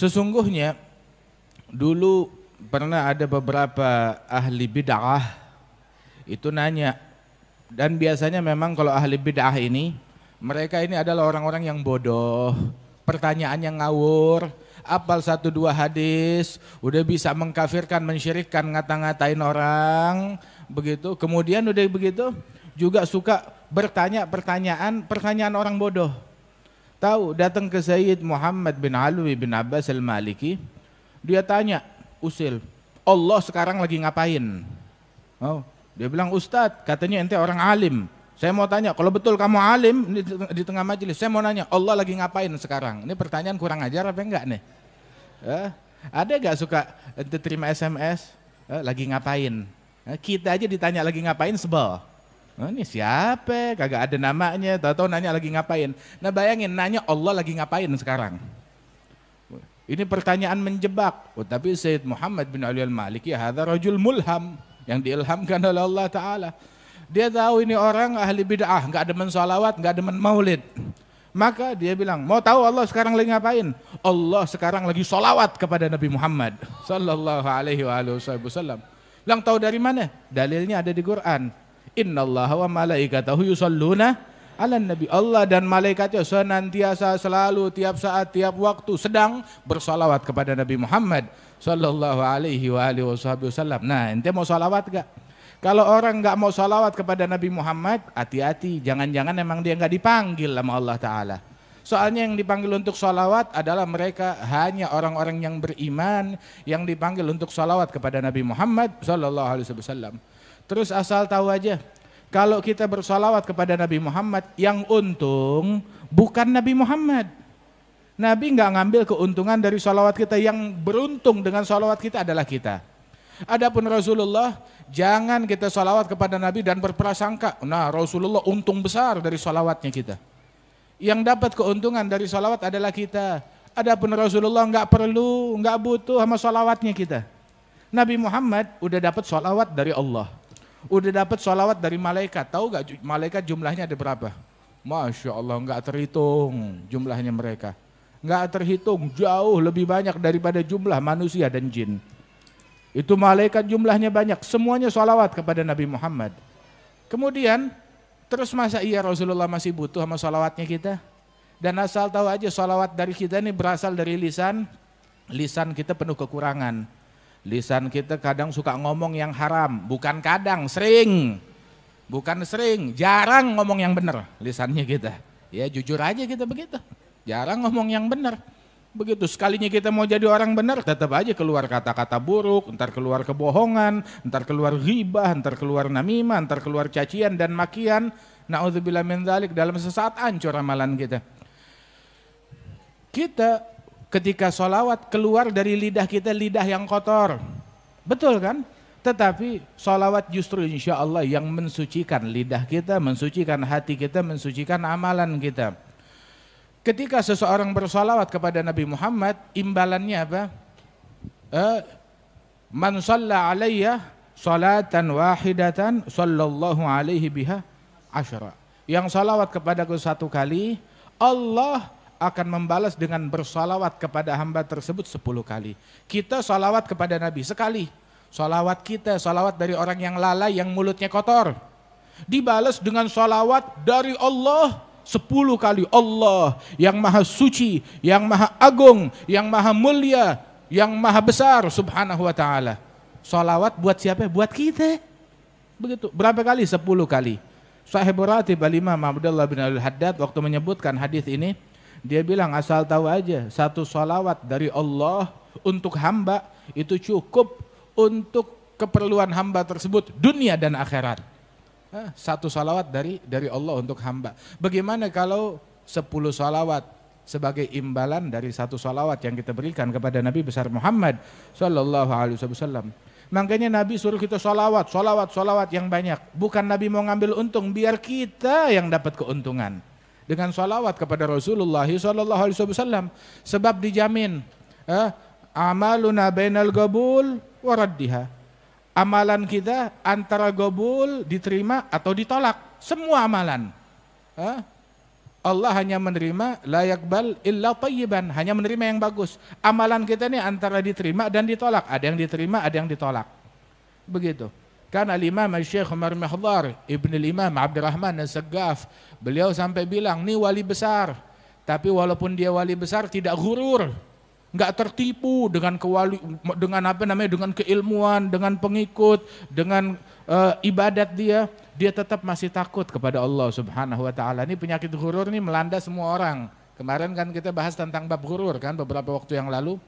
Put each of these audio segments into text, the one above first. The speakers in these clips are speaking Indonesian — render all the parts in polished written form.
Sesungguhnya dulu pernah ada beberapa ahli bid'ah itu nanya, dan biasanya memang kalau ahli bid'ah ini, mereka ini adalah orang-orang yang bodoh, pertanyaannya ngawur, apal satu dua hadis, udah bisa mengkafirkan, mensyirikkan, ngata-ngatain orang, begitu. Kemudian udah begitu juga suka bertanya pertanyaan orang bodoh. Tahu, datang ke Sayyid Muhammad bin Alwi bin Abbas al-Maliki, dia tanya, usil, Allah sekarang lagi ngapain? Oh, dia bilang, Ustadz, katanya ente orang alim. Saya mau tanya, kalau betul kamu alim di tengah majelis, saya mau nanya, Allah lagi ngapain sekarang? Ini pertanyaan kurang ajar apa enggak nih? Ada gak suka ente terima SMS, lagi ngapain? Kita aja ditanya lagi ngapain sebel. Ini siapa? Kagak ada namanya, tahu-tahu nanya lagi ngapain. Nah bayangin, nanya Allah lagi ngapain sekarang? Ini pertanyaan menjebak. Oh, tapi Sayyid Muhammad bin Ali al-Maliki, hadza rajul mulham, yang diilhamkan oleh Allah Ta'ala. Dia tahu ini orang ahli bid'ah, gak ada mensolawat, gak ada maulid. Maka dia bilang, mau tahu Allah sekarang lagi ngapain? Allah sekarang lagi solawat kepada Nabi Muhammad sallallahu alaihi wasallam. Bilang, tahu dari mana? Dalilnya ada di Quran. Innallaha wa malaikatahu yusalluna 'alan nabi. Allah dan malaikatnya senantiasa selalu tiap saat tiap waktu sedang bersolawat kepada Nabi Muhammad sallallahu alaihi wasallam. Nah, ente mau solawat gak? Kalau orang nggak mau solawat kepada Nabi Muhammad, hati-hati, jangan-jangan emang dia nggak dipanggil sama Allah Ta'ala. Soalnya yang dipanggil untuk solawat adalah mereka hanya orang-orang yang beriman, yang dipanggil untuk solawat kepada Nabi Muhammad sallallahu alaihi wasallam. Terus asal tahu aja, kalau kita bersolawat kepada Nabi Muhammad, yang untung bukan Nabi Muhammad. Nabi nggak ngambil keuntungan dari solawat kita, yang beruntung dengan solawat kita adalah kita. Adapun Rasulullah, jangan kita solawat kepada Nabi dan berprasangka, nah Rasulullah untung besar dari solawatnya kita. Yang dapat keuntungan dari solawat adalah kita. Adapun Rasulullah nggak perlu, nggak butuh sama solawatnya kita. Nabi Muhammad udah dapat solawat dari Allah. Udah dapat sholawat dari malaikat. Tahu gak malaikat jumlahnya ada berapa? Masya Allah, nggak terhitung jumlahnya mereka. Nggak terhitung, jauh lebih banyak daripada jumlah manusia dan jin. Itu malaikat jumlahnya banyak, semuanya sholawat kepada Nabi Muhammad. Kemudian, terus masa iya Rasulullah masih butuh sama sholawatnya kita? Dan asal tahu aja, sholawat dari kita ini berasal dari lisan. Lisan kita penuh kekurangan. Lisan kita kadang suka ngomong yang haram, bukan kadang, sering. Bukan sering, jarang ngomong yang benar lisannya kita. Ya jujur aja kita begitu, jarang ngomong yang benar. Begitu sekalinya kita mau jadi orang benar, tetap aja keluar kata-kata buruk, ntar keluar kebohongan, ntar keluar ghibah, ntar keluar namimah, ntar keluar cacian dan makian. Na'udzubillah min dzalik, dalam sesaat hancur amalan kita. Kita ketika sholawat keluar dari lidah kita lidah yang kotor, betul kan? Tetapi sholawat justru insya Allah yang mensucikan lidah kita, mensucikan hati kita, mensucikan amalan kita. Ketika seseorang bersolawat kepada Nabi Muhammad, imbalannya apa? Man shalla alayya salatan wahidatan sallallahu alaihi biha asyara. Yang salawat kepadaku satu kali, Allah akan membalas dengan bersalawat kepada hamba tersebut 10 kali. Kita salawat kepada Nabi sekali. Salawat kita, salawat dari orang yang lalai, yang mulutnya kotor, dibalas dengan salawat dari Allah 10 kali. Allah yang maha suci, yang maha agung, yang maha mulia, yang maha besar subhanahu wa ta'ala. Salawat buat siapa? Buat kita. Begitu. Berapa kali? 10 kali. Sahibul Ratib Al-Imam Abdullah bin Al-Haddad waktu menyebutkan hadis ini, dia bilang asal tahu aja, satu salawat dari Allah untuk hamba itu cukup untuk keperluan hamba tersebut dunia dan akhirat. Satu salawat dari Allah untuk hamba. Bagaimana kalau 10 salawat sebagai imbalan dari satu salawat yang kita berikan kepada Nabi besar Muhammad sallallahu alaihi wasallam. Makanya Nabi suruh kita salawat yang banyak. Bukan Nabi mau ngambil untung, biar kita yang dapat keuntungan dengan salawat kepada Rasulullah sallallahu alaihi wasallam. Sebab dijamin amaluna bainal qabul wa raddiha. Amalan kita antara qabul diterima atau ditolak. Semua amalan. Allah hanya menerima la yaqbal illa thayyiban, hanya menerima yang bagus. Amalan kita ini antara diterima dan ditolak. Ada yang diterima, ada yang ditolak. Begitu. Kan al-Imam Syekh Umar Mihdhar Ibn al-Imam Abdurrahman As-Saggaf, beliau sampai bilang, nih wali besar. Tapi walaupun dia wali besar tidak ghurur, enggak tertipu dengan dengan keilmuan, dengan pengikut, dengan ibadat dia tetap masih takut kepada Allah Subhanahu wa taala. Ini penyakit ghurur ini melanda semua orang. Kemarin kan kita bahas tentang bab ghurur kan beberapa waktu yang lalu.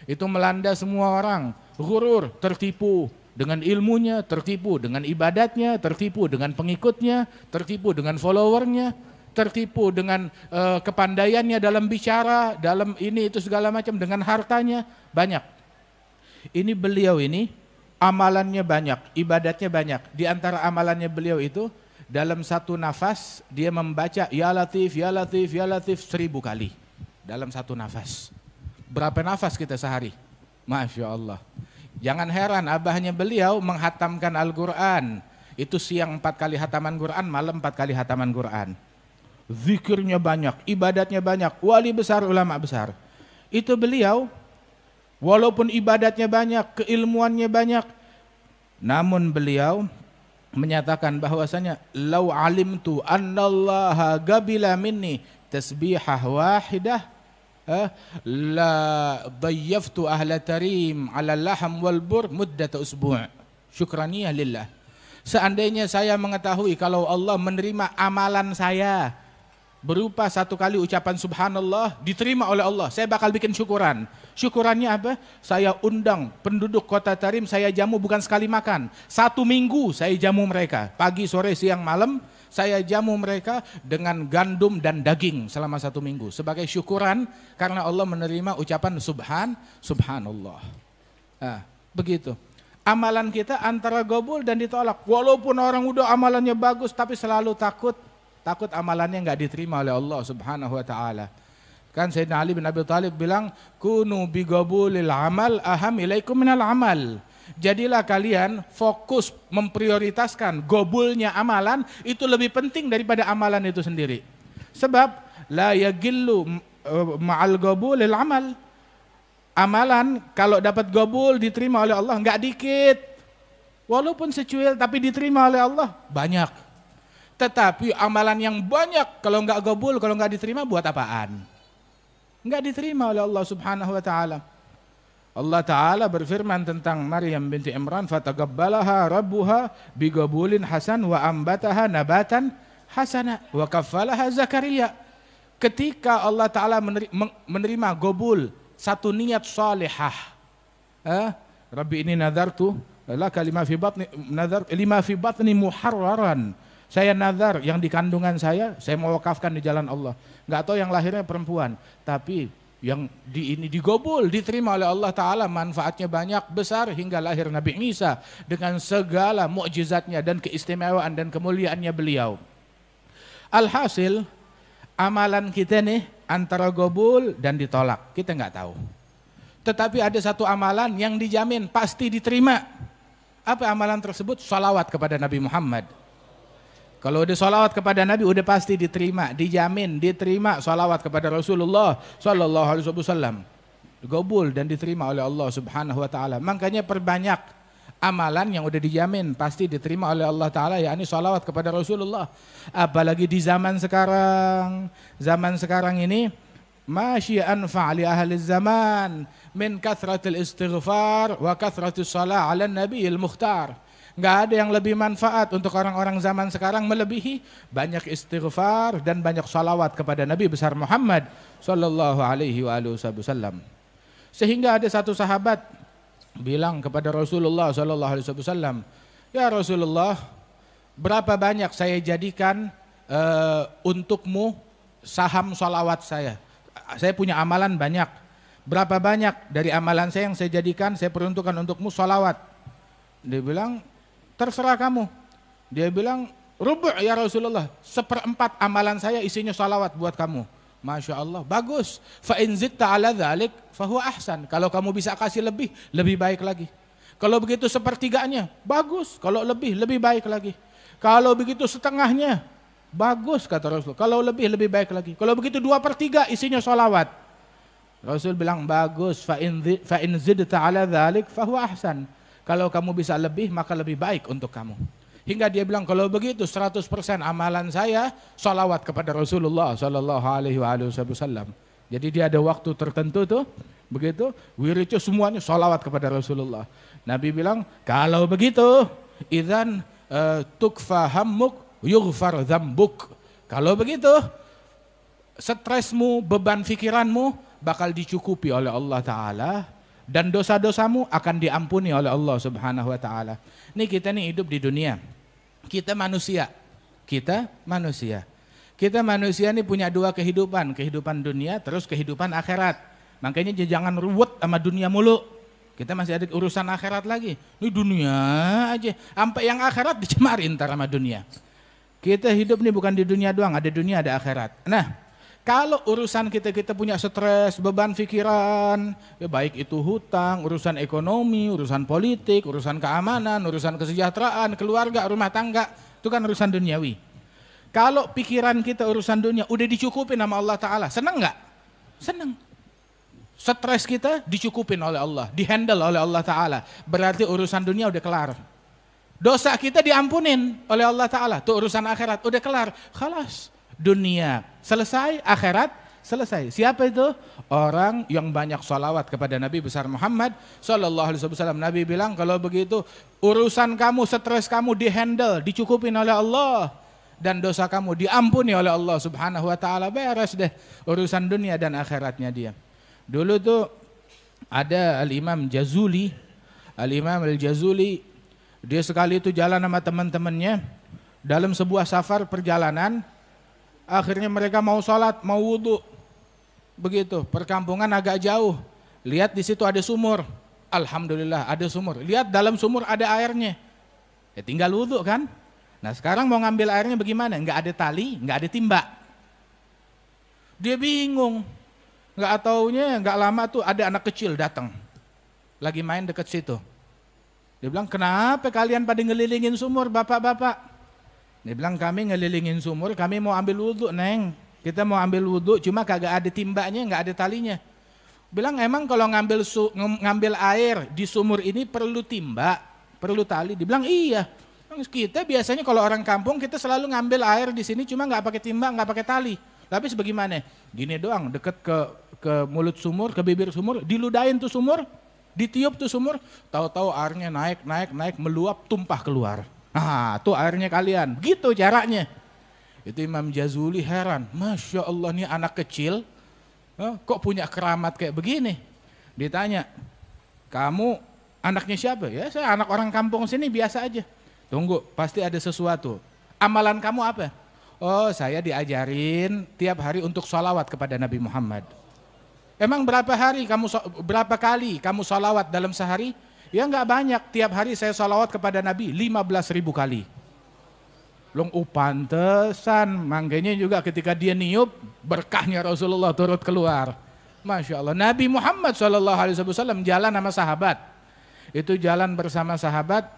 Itu melanda semua orang. Ghurur, tertipu dengan ilmunya, tertipu dengan ibadatnya, tertipu dengan pengikutnya, tertipu dengan followernya, tertipu dengan kepandaiannya dalam bicara, dalam ini itu segala macam, dengan hartanya, banyak. Ini beliau ini amalannya banyak, ibadatnya banyak. Di antara amalannya beliau itu dalam satu nafas dia membaca ya Latif, ya Latif, ya Latif 1000 kali dalam satu nafas. Berapa nafas kita sehari? Masya Allah. Jangan heran abahnya beliau menghatamkan Al-Quran. Itu siang 4 kali hataman Quran, malam 4 kali hataman Quran. Zikirnya banyak, ibadatnya banyak, wali besar, ulama besar. Itu beliau, walaupun ibadatnya banyak, keilmuannya banyak, namun beliau menyatakan bahwasanya lau alimtu annallaha gabila minni tasbihah wahidah la dayyaftu ahla tarim ala laham wal bur muddat usbu' syukraniyah lillah. Seandainya saya mengetahui kalau Allah menerima amalan saya berupa 1 kali ucapan subhanallah diterima oleh Allah, saya bakal bikin syukuran. Syukurannya apa? Saya undang penduduk kota Tarim, saya jamu bukan sekali makan. 1 minggu saya jamu mereka, pagi, sore, siang, malam. Saya jamu mereka dengan gandum dan daging selama 1 minggu. Sebagai syukuran karena Allah menerima ucapan subhanallah. Nah, begitu. Amalan kita antara gobul dan ditolak. Walaupun orang udah amalannya bagus tapi selalu takut amalannya enggak diterima oleh Allah Subhanahu wa taala. Kan Sayyidina Ali bin Abi Thalib bilang, "Kunu bi gabulil amal aham ilaikum minal amal." Jadilah kalian fokus memprioritaskan gobulnya amalan itu lebih penting daripada amalan itu sendiri. Sebab la yagillu ma'al gabulil amal. Amalan kalau dapat gobul diterima oleh Allah enggak dikit. Walaupun secuil tapi diterima oleh Allah banyak. Tetapi amalan yang banyak kalau enggak gobul, kalau enggak diterima buat apaan? Enggak diterima oleh Allah Subhanahu wa taala. Allah taala berfirman tentang Maryam binti Imran, fataqabbalaha rabbuha bigabulin hasan wa ambataha nabatan hasana wa kaffalaha Zakaria. Ketika Allah taala menerima gobul satu niat salihah. Rabbi ini nadartu laka lima fi batni muharraran. Saya nazar yang di kandungan saya mau wakafkan di jalan Allah. Enggak tahu yang lahirnya perempuan, tapi yang ini digobul, diterima oleh Allah Ta'ala, manfaatnya banyak, besar hingga lahir Nabi Isa dengan segala mukjizatnya dan keistimewaan dan kemuliaannya beliau. Alhasil, amalan kita nih antara gobul dan ditolak, kita nggak tahu. Tetapi ada satu amalan yang dijamin pasti diterima. Apa amalan tersebut? Salawat kepada Nabi Muhammad. Kalau udah salawat kepada Nabi udah pasti diterima, dijamin diterima salawat kepada Rasulullah sallallahu alaihi wasallam. Gobul dan diterima oleh Allah Subhanahu wa taala. Makanya perbanyak amalan yang udah dijamin pasti diterima oleh Allah taala, yakni salawat kepada Rasulullah. Apalagi di zaman sekarang. Zaman sekarang ini masyi anfa' li ahli zaman min kathratil istighfar wa kathratis shalah 'ala nabiyil mukhtar. Nggak ada yang lebih manfaat untuk orang-orang zaman sekarang melebihi banyak istighfar dan banyak salawat kepada Nabi besar Muhammad sallallahu alaihi wasallam. Sehingga ada satu sahabat bilang kepada Rasulullah sallallahu alaihi wasallam, "Ya Rasulullah, berapa banyak saya jadikan untukmu saham salawat saya? Saya punya amalan banyak. Berapa banyak dari amalan saya yang saya jadikan, saya peruntukkan untukmu salawat?" Dia bilang, "Terserah kamu." Dia bilang, "Rubu' ya Rasulullah, 1/4 amalan saya isinya salawat buat kamu." Masya Allah, bagus. Fa in zitta ala dzalik fahuwa ahsan. Kalau kamu bisa kasih lebih baik lagi. Kalau begitu 1/3-nya, bagus. Kalau lebih baik lagi. Kalau begitu setengahnya, Bagus kata Rasul. Kalau lebih baik lagi. Kalau begitu 2/3 isinya sholawat. Rasul bilang bagus. Fa in zidta ala dzalik fahuwa ahsan. Kalau kamu bisa lebih maka lebih baik untuk kamu. Hingga dia bilang kalau begitu 100% amalan saya sholawat kepada Rasulullah sallallahu alaihi wasallam. Jadi dia ada waktu tertentu tuh, begitu wiridnya semuanya sholawat kepada Rasulullah. Nabi bilang kalau begitu idzan tukfa hammuk yughfar dzambuk. Kalau begitu stresmu, beban pikiranmu bakal dicukupi oleh Allah Ta'ala dan dosa-dosamu akan diampuni oleh Allah Subhanahu Wa Ta'ala. Nih kita nih hidup di dunia, kita manusia, kita manusia nih punya dua kehidupan, kehidupan dunia terus kehidupan akhirat. Makanya jangan ruwet sama dunia mulu. Kita masih ada urusan akhirat lagi. Ini dunia aja, sampai yang akhirat dicemarin ntar sama dunia. Kita hidup nih bukan di dunia doang, ada dunia ada akhirat. Nah, kalau urusan kita punya stres, beban pikiran, ya baik itu hutang, urusan ekonomi, urusan politik, urusan keamanan, urusan kesejahteraan, keluarga, rumah tangga, itu kan urusan duniawi. Kalau pikiran kita urusan dunia udah dicukupi nama Allah Ta'ala, senang nggak? Senang. Stres kita dicukupin oleh Allah, dihandle oleh Allah Ta'ala, berarti urusan dunia udah kelar. Dosa kita diampunin oleh Allah Ta'ala, tuh urusan akhirat udah kelar. Khalas, dunia selesai, akhirat selesai. Siapa itu? Orang yang banyak sholawat kepada Nabi besar Muhammad sallallahu alaihi wasallam. Nabi bilang kalau begitu urusan kamu, stres kamu dihandle, dicukupin oleh Allah, dan dosa kamu diampuni oleh Allah Subhanahu Wa Ta'ala. Beres deh urusan dunia dan akhiratnya dia. Dulu tuh ada Al-Imam Jazuli, Al-Imam Al-Jazuli, dia sekali itu jalan sama teman-temannya dalam sebuah safar perjalanan. Akhirnya mereka mau sholat, mau wudhu, begitu. Perkampungan agak jauh, lihat di situ ada sumur. Alhamdulillah ada sumur. Lihat dalam sumur ada airnya, ya tinggal wudhu kan. Nah sekarang mau ngambil airnya bagaimana? Nggak ada tali, nggak ada timba. Dia bingung. Nggak taunya nggak lama tuh ada anak kecil datang, lagi main deket situ. Dia bilang, kenapa kalian pada ngelilingin sumur bapak-bapak? Dia bilang, kami ngelilingin sumur, kami mau ambil wudhu neng. Kita mau ambil wudhu cuma kagak ada timbanya, nggak ada talinya. Bilang, emang kalau ngambil air di sumur ini perlu timba, perlu tali? Dia bilang, iya. Kita biasanya kalau orang kampung kita selalu ngambil air di sini cuma nggak pakai timba, nggak pakai tali. Tapi sebagaimana? Gini doang, deket ke mulut sumur, ke bibir sumur, diludahin tuh sumur, ditiup tuh sumur, tahu-tahu airnya naik, meluap, tumpah keluar. Nah, tuh airnya kalian. Gitu caranya. Itu Imam Jazuli heran, Masya Allah nih anak kecil, kok punya keramat kayak begini? Ditanya, kamu anaknya siapa? Ya saya anak orang kampung sini biasa aja. Tunggu, pasti ada sesuatu. Amalan kamu apa? Oh, saya diajarin tiap hari untuk sholawat kepada Nabi Muhammad. Emang berapa kali kamu sholawat dalam sehari? Ya enggak banyak, tiap hari saya sholawat kepada Nabi 15.000 kali. Pantesan, makanya juga ketika dia niup, berkahnya Rasulullah turut keluar. Masya Allah, Nabi Muhammad SAW jalan sama sahabat. Itu jalan bersama sahabat,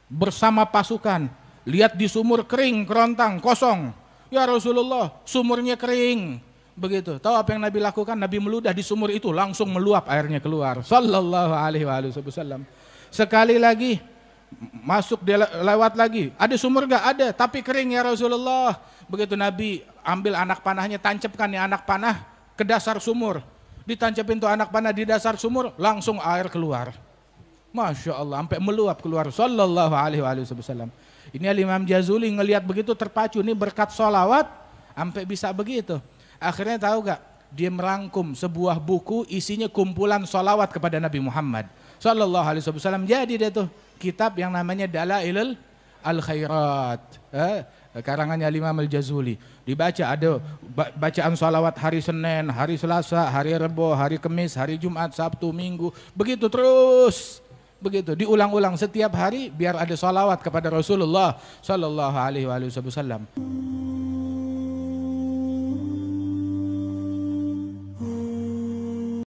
bersama pasukan. Lihat di sumur kering, kerontang, kosong. Ya Rasulullah, sumurnya kering. Begitu. Tahu apa yang Nabi lakukan? Nabi meludah di sumur itu, langsung meluap airnya keluar. Sallallahu alaihi wasallam. Sekali lagi masuk, dia lewat lagi. Ada sumur gak? Ada, tapi kering ya Rasulullah. Begitu Nabi ambil anak panahnya, tancapkan nih anak panah ke dasar sumur. Ditancapin tuh anak panah di dasar sumur, langsung air keluar. Masya Allah, sampai meluap keluar. Sallallahu alaihi wasallam. Ini Imam Jazuli ngelihat begitu terpacu, ini berkat sholawat sampai bisa begitu. Akhirnya tahu gak? Dia merangkum sebuah buku isinya kumpulan sholawat kepada Nabi Muhammad Sallallahu Alaihi Wasallam. Jadi dia tuh kitab yang namanya Dalailul Al-Khairat, karangannya Imam Al-Jazuli. Dibaca, ada bacaan sholawat hari Senin, hari Selasa, hari Rebo, hari Kamis, hari Jumat, Sabtu, Minggu. Begitu terus. Begitu diulang-ulang setiap hari biar ada sholawat kepada Rasulullah Sallallahu Alaihi Wasallam.